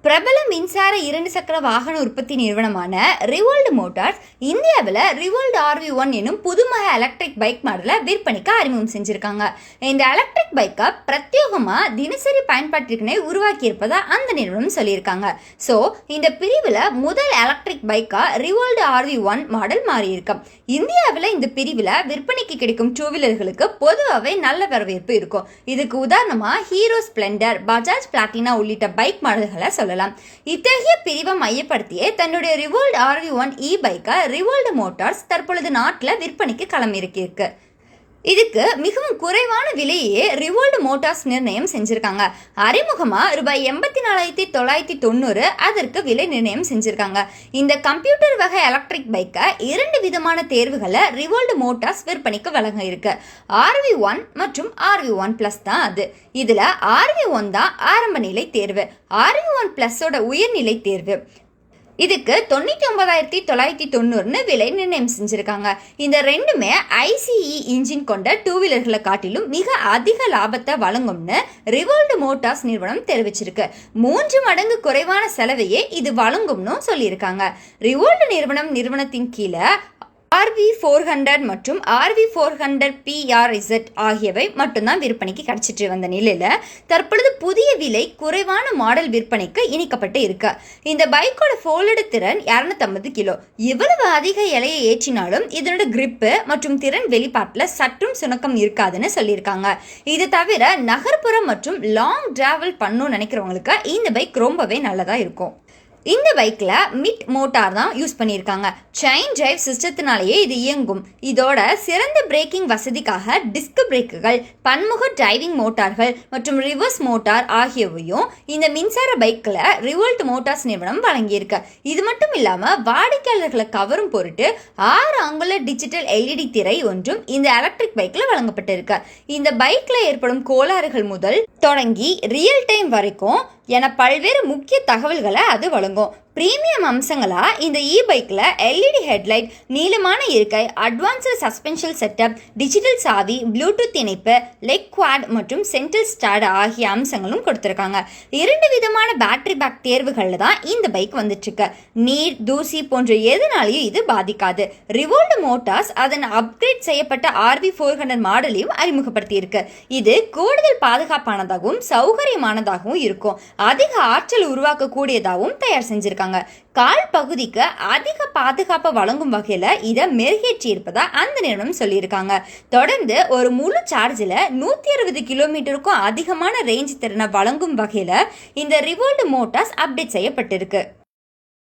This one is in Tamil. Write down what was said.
பிரபல மின்சார 2 சக்கர வாகன உற்பத்தி நிறுவனமான ரிவோல்ட் மோட்டார்ஸ் இந்தியாவில் ரிவோல்ட் RV1 எனும் புதுமக எலக்ட்ரிக் பைக் மாடலை விற்பனைக்கு அறிமுகம் செஞ்சிருக்காங்க. இந்த எலக்ட்ரிக் பைக்கை பிரத்யேகமாக தினசரி பயன்பாட்டிற்குனே உருவாக்கி இருப்பதா அந்த நிறுவனம் சொல்லியிருக்காங்க. ஸோ இந்த பிரிவில் முதல் எலக்ட்ரிக் பைக்கா ரிவோல்ட் RV1 மாடல் மாறியிருக்கு. இந்தியாவில் இந்த பிரிவில் விற்பனைக்கு கிடைக்கும் டூ வீலர்களுக்கு பொதுவாகவே நல்ல வரவேற்பு இருக்கும். இதுக்கு உதாரணமாக ஹீரோ ஸ்ப்ளெண்டர், பஜாஜ் பிளாட்டினா உள்ளிட்ட பைக் மாடல்களை சொல்லலாம். இத்தகைய பிரிவை மையப்படுத்தியே தன்னுடைய ரிவோல்ட் RV1 பைக்கை ரிவோல்ட் மோட்டார்ஸ் தற்பொழுது நாட்டில் விற்பனைக்கு களமிறக்கியிருக்கு. இதுக்கு மிகவும் குறைவான விலையே ரிவோல்ட் மோட்டார்ஸ் நிர்ணயம் செஞ்சிருக்காங்க. அறிமுகமாக ரூபாய் 84,990 அதற்கு விலை நிர்ணயம் செஞ்சிருக்காங்க. இந்த கம்ப்யூட்டர் வகை எலக்ட்ரிக் பைக்கை 2 விதமான தேர்வுகளை ரிவோல்ட் மோட்டார்ஸ் விற்பனைக்கு வழங்க இருக்கு. RV1 மற்றும் RV1+ தான் அது. இதுல RV1 தான் ஆரம்ப நிலை தேர்வு, RV1+ஓட உயர்நிலை தேர்வு. இதுக்கு 99,990 விலை நிர்ணயம் செஞ்சிருக்காங்க. இந்த ரெண்டுமே ICE இன்ஜின் கொண்ட டூ வீலர்களை காட்டிலும் மிக அதிக லாபத்தை வழங்கும்னு ரிவோல்ட் மோட்டார்ஸ் நிறுவனம் தெரிவிச்சிருக்கு. 3 மடங்கு குறைவான செலவையே இது வழங்கும்னு சொல்லியிருக்காங்க. ரிவோல்ட் நிறுவனத்தின் கீழே RV400 மற்றும் RV400 PRZ ஆகியவை மட்டும்தான் விற்பனைக்கு கிடைச்சிட்டு வந்த நிலையில தற்பொழுது புதிய விலை குறைவான மாடல் விற்பனைக்கு இணைக்கப்பட்டு இருக்கு. இந்த பைக்கோட ஃபோல்டு திறன் 250 கிலோ. இவ்வளவு அதிக எலையை ஏற்றினாலும் இதனோட கிரிப்பு மற்றும் திறன் வெளிப்பாட்டில் சற்றும் சுணக்கம் இருக்காதுன்னு சொல்லியிருக்காங்க. இது தவிர நகர்ப்புறம் மற்றும் லாங் டிராவல் பண்ணணும்னு நினைக்கிறவங்களுக்கு இந்த பைக் ரொம்பவே நல்லதா இருக்கும். இந்த பைக்கில் மிட் மோட்டார் தான் யூஸ் பண்ணியிருக்காங்க. செயின் டிரைவ் சிஸ்டத்தினாலேயே இது இயங்கும். இதோட சிறந்த பிரேக்கிங் வசதிக்காக டிஸ்க் பிரேக்குகள், பன்முக டிரைவிங் மோட்டார்கள் மற்றும் ரிவர்ஸ் மோட்டார் ஆகியவையும் இந்த மின்சார பைக்கில் ரிவோல்ட் மோட்டார்ஸ் நிறுவனம் வழங்கியிருக்கு. இது மட்டும் இல்லாமல் வாடிக்கையாளர்களை கவரும் பொருட்டு 6 அங்குல டிஜிட்டல் LED திரை ஒன்றும் இந்த எலக்ட்ரிக் பைக்கில் வழங்கப்பட்டிருக்கு. இந்த பைக்கில் ஏற்படும் கோளாறுகள் முதல் தொடங்கி ரியல் டைம் வரைக்கும் என பல்வேறு முக்கிய தகவல்களை அது வழங்கும். பிரீமியம் அம்சங்களா இந்த பைக்கில் LED ஹெட்லைட், நீளமான இருக்கை, அட்வான்ஸ்டு சஸ்பென்ஷன் செட்டப், டிஜிட்டல் சாவி, ப்ளூடூத் இணைப்பு, லெக் குவாட் மற்றும் சென்ட்ரல் ஸ்டாண்ட் ஆகிய அம்சங்களும் கொடுத்துருக்காங்க. 2 விதமான பேட்டரி பேக் தேர்வுகளில் தான் இந்த பைக் வந்துட்டுருக்கு. நீர், தூசி போன்ற எதுனாலையும் இது பாதிக்காது. ரிவோல்ட் மோட்டார்ஸ் அதன் அப்கிரேட் செய்யப்பட்ட RV400 மாடலையும் அறிமுகப்படுத்தியிருக்கு. இது கூடுதல் பாதுகாப்பானதாகவும் சௌகரியமானதாகவும் இருக்கும். அதிக ஆற்றல் உருவாக்கக்கூடியதாகவும் தயார் செஞ்சிருக்காங்க. கால் பகுதிக்கு அதிக பாதுகாப்பை வழங்கும் வகையில் இதை மெருகேற்றி இருப்பதா அந்த நிறுவனம் சொல்லியிருக்காங்க. தொடர்ந்து ஒரு முழு சார்ஜில் 160 கிலோமீட்டருக்கும் அதிகமான ரேஞ்ச் திறனை வழங்கும் வகையில் இந்த ரிவோல்ட் மோட்டார்ஸ் அப்டேட் செய்யப்பட்டிருக்கு.